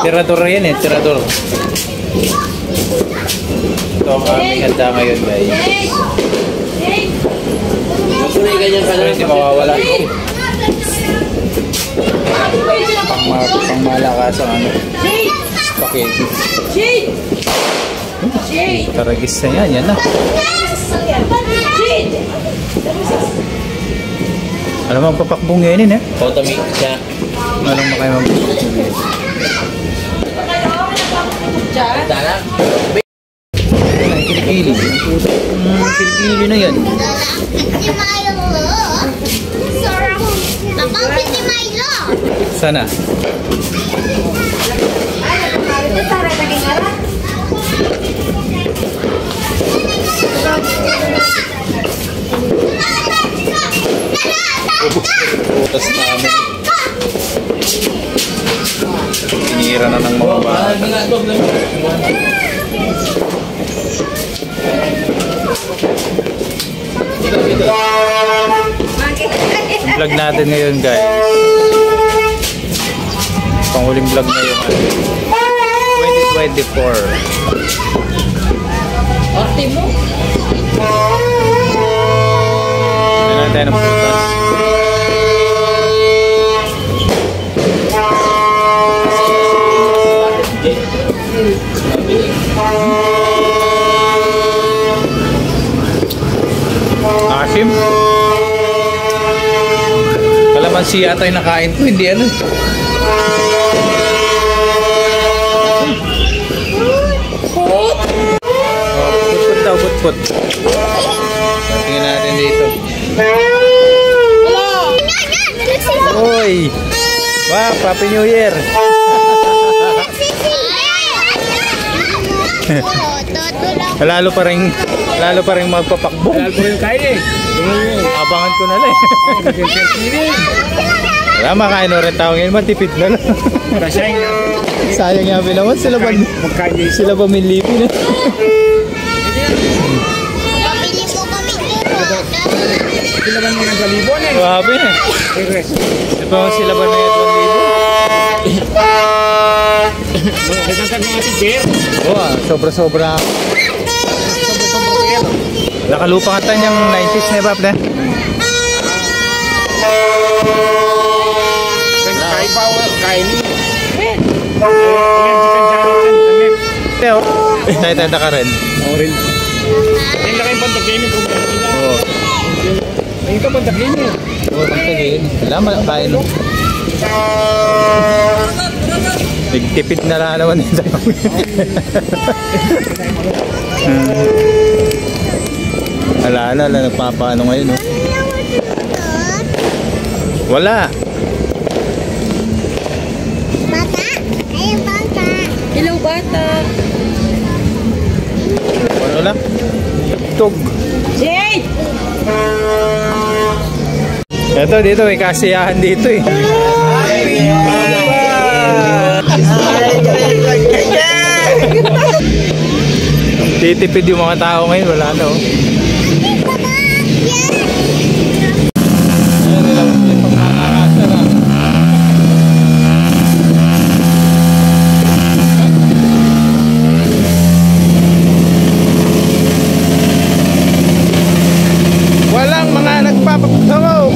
Tirador yan eh, tirador. Ito ang aming handa ngayon guys. So hindi mawawala ito. Pangmalakas ang ano. Spaghetti. Taragis na yan, yan na. Alam mo, papakbunginin eh. Potomik siya. Alam mo kayo mag-bunginin. Dala. Kilikili. Kilikili na yan. Sana. Putas namin. Pinira na ng mga bata. Yung vlog natin ngayon guys. Panghuling vlog ngayon 2024. Orte mo? Hindi na tayo ng putas. Asim. Kalamansi yata yung nakain ko, hindi ano. Put daw, put. Tingnan natin dito. Oy! Wow, Happy New Year! lalo pa rin magpapakbo. Lalo pa rin kaya eh. Abangan ko na lang. Wala, makain na rin tao ngayon, matipid na lang. Sayang nga naman, sila ba milipin eh. Pabili po kami dito. Sila ba naman ng libon eh? Grabe eh. Diba sila ba na yung 1,000? Kasantag mga tigir. Oo, sobra-sobra. Nakalupa ka niyang 90s na Bap na. Kain. Teo, naitanda ka rin. Orin. Ayun lang yung pantaglinin kung gano'n nila. Oo. Ayun ka pantaglinin. Oo, pantaglinin. Wala, kain. Nagtipid na lang naman yun sa kami. Ala, nagpapaano ngayon, no? Wala. Bata? Ayun bata. Hello, bata. Ano lang? Tug. Jade! Ito, dito, may kasiyahan dito eh. Titipid yung mga tao ngayon, wala na oh. Walang mga nagpapagsawaw.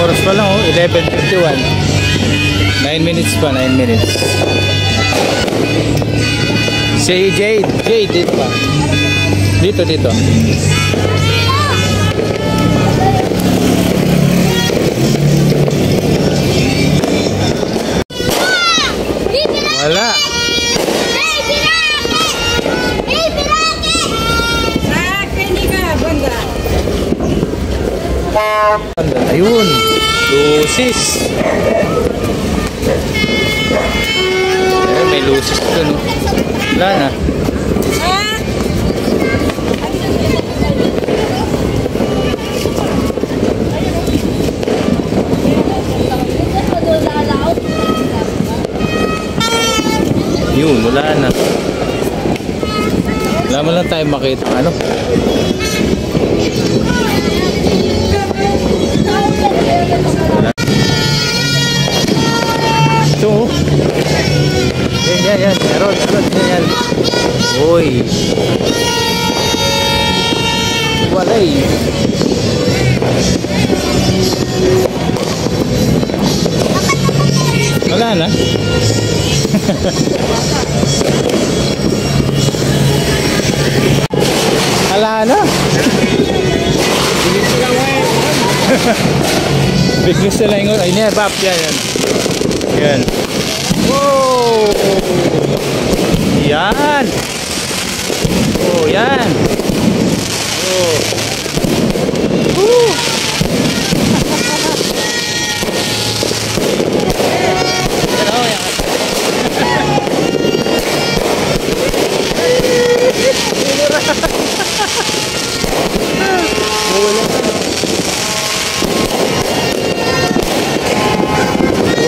Oras pa lang oh, 11:51. 9 minutes pa, 9 minutes. Si Jade, dito pa. Dito. Wala. Hey, Pirake! Hey, Pirake! Kini ka, banda. Ayun. Lusis. Ayun, may lusis dun. Oh. Wala na. Yun, wala na. Wala mo lang tayo makita. Ano? Ito oh. Yan. Meron. Yan. Uy. Walay. Wala na. Wala na. Biglas na lang yun. Ay, niya, Bap. Yan. Wow! Yan! Oh, yan! Oh! Woo! Yan o, yan.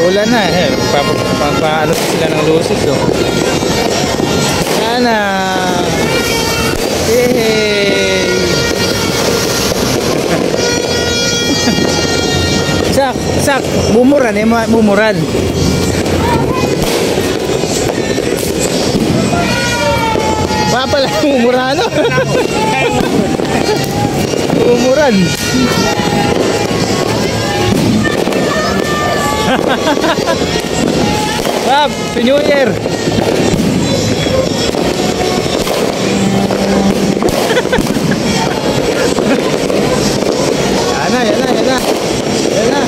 Wala na eh. Paano sila ng lusis oh. Sana. Yay! Sak. Mumuran eh. Mumuran. Pala mumurano. Mumuran. Happy New Year. Yan na.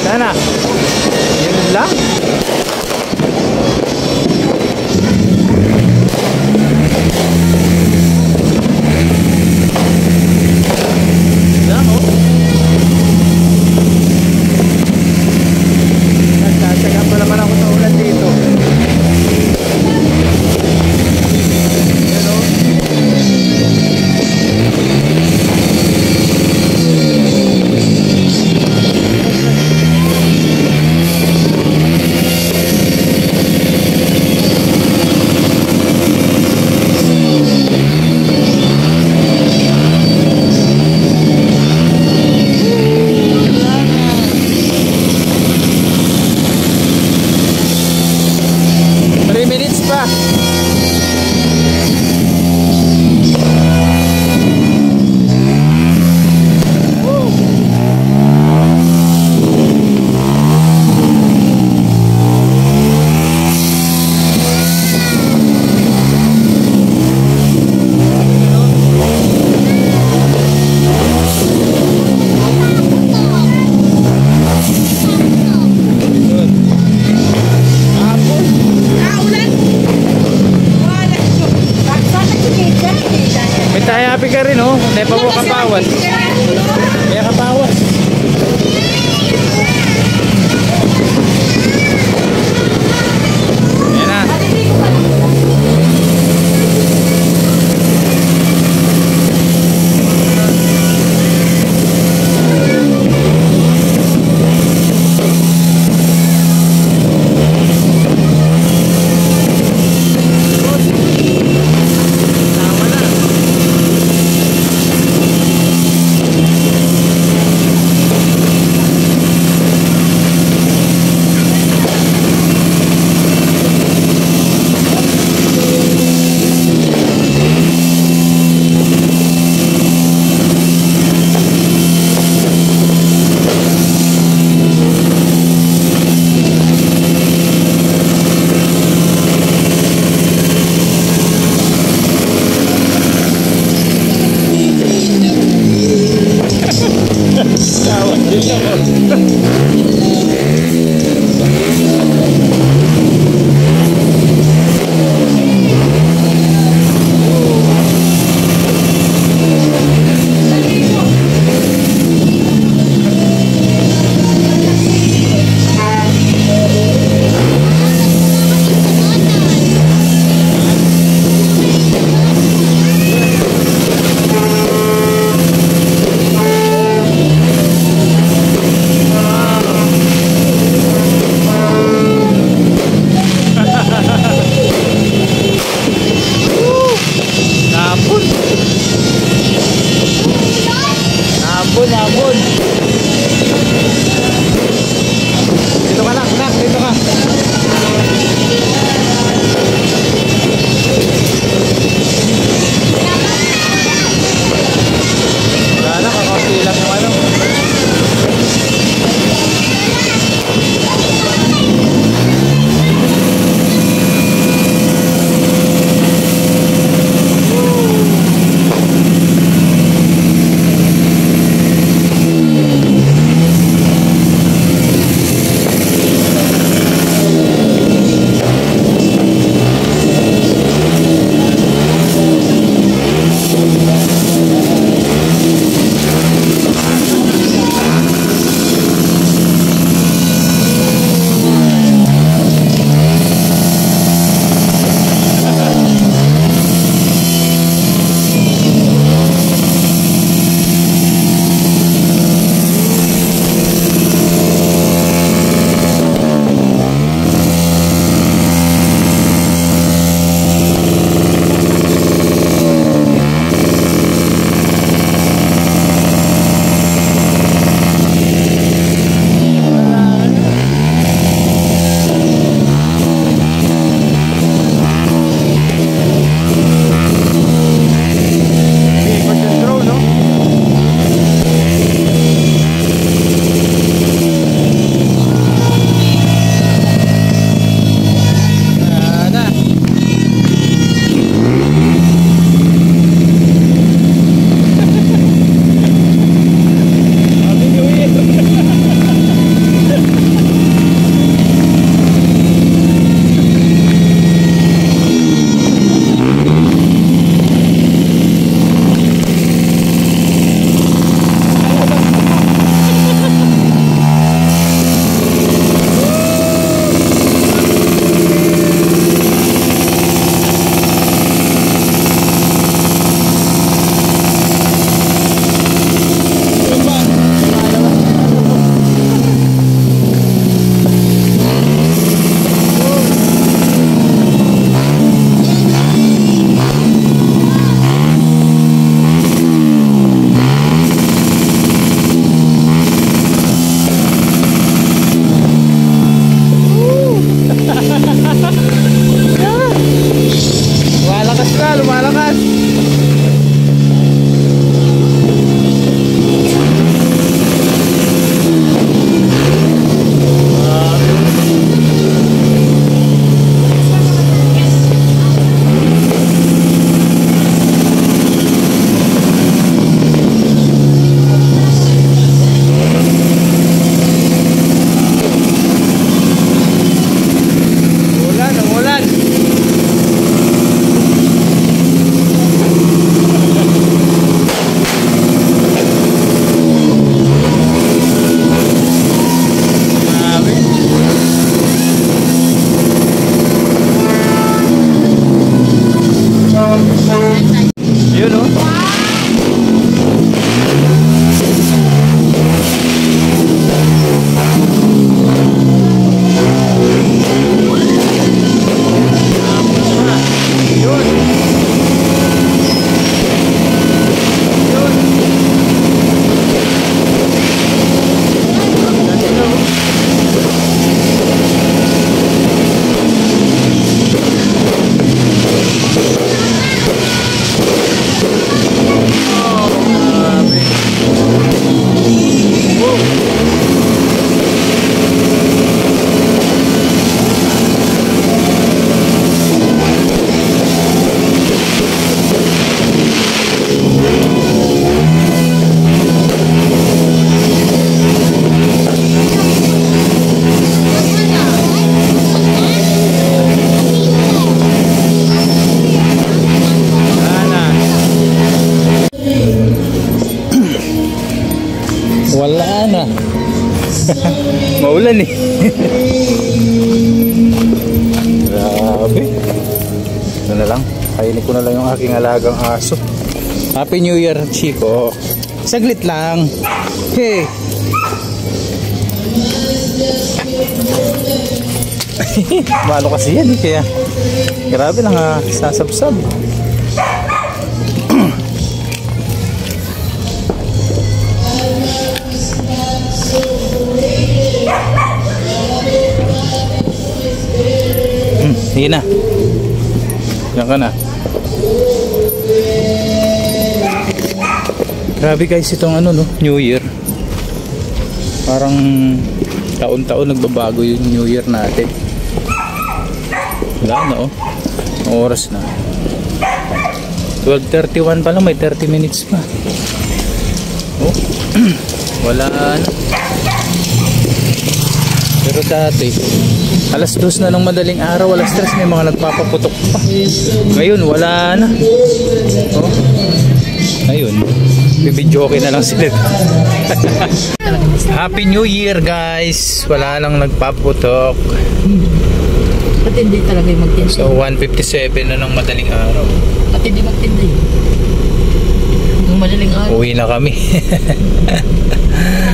Sana. Yun lang. Nagsasaga pa naman ako sa ulan dito. Happy ka rin oh. Hindi pa mo kapawas. Kaya kapawas. Ayan na. Maulan eh. Grabe. Ito na lang. Kainin ko na lang yung aking alagang aso. Happy New Year, Chico. Saglit lang. Hey. Malo kasi yan. Kaya grabe lang ha. Sasabsab. Sige na. Yan ka na. Grabe guys itong ano no, New Year. Parang taon-taon nagbabago yung New Year natin. Wala na oh. Oras na. 12:31 pa lang, may 30 minutes pa. Oh. Wala na. Pero dati alas 2 na ng madaling araw, alas 3 may mga nagpapaputok pa. Ngayon wala na. Oh. Ayun. Bibidyoke na lang sila. Happy New Year guys. Wala nang nagpaputok. At hindi talaga yung magtinda. So 1:57 na ng madaling araw. At hindi magtinda yun. Yung madaling araw. Uwi na kami.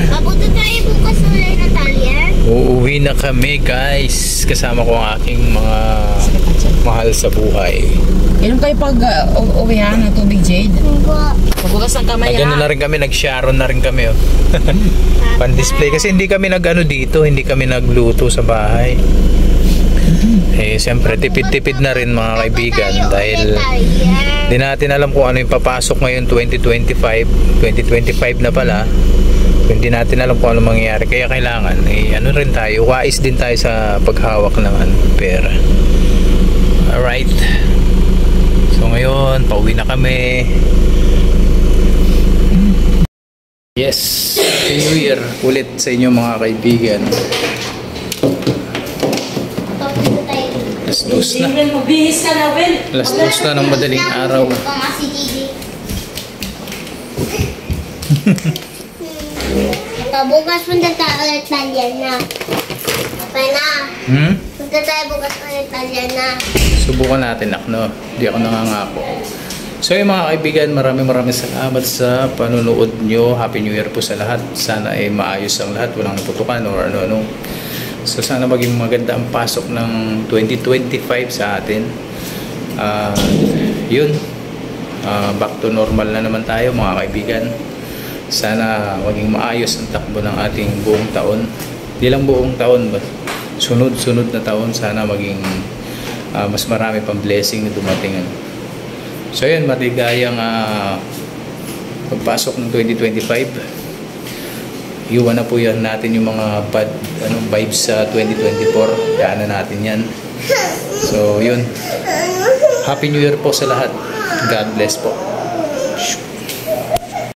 Mabuto tayo bukas ulit, Natalia. Uuwi na kami guys. Kasama ko ang aking mga mahal sa buhay. Inom kayo pag uwihan ng tubig, Jade. Pagbukas ng kamay Nagano na rin kami, nag-sharon na rin kami oh. Pan-display kasi hindi kami nag-ano dito, hindi kami nagluto sa bahay. Eh siyempre tipid-tipid na rin mga kaibigan dahil di natin alam kung ano yung papasok ngayon 2025 na pala. Hindi natin alam kung ano mangyayari kaya kailangan ano rin tayo, wais din tayo sa paghawak ng pera. Alright. So ngayon, pauwi na kami. Yes, Happy New Year ulit sa inyo mga kaibigan. Alas 2 na. Mabihis ka na, Will. Alas 2 na ng madaling araw. Bukas punta tayo ulit Talyan na. Okay na. Punta tayo bukas ulit Talyan na. Subukan natin no? Hindi ako nangangako. So yung mga kaibigan, maraming salamat sa panonood nyo. Happy New Year po sa lahat. Sana ay maayos ang lahat. Walang naputukan or ano-ano. So sana maging maganda ang pasok ng 2025 sa atin. Yun. Back to normal na naman tayo mga kaibigan. Sana maging maayos ang takbo ng ating buong taon. Hindi lang buong taon, sunod-sunod na taon. Sana maging mas marami pang blessing na dumating. So yun, matigayang pagpasok ng 2025. Iwan na po yan natin yung mga bad vibes sa 2024. Kaya natin yan. So yun, Happy New Year po sa lahat. God bless po.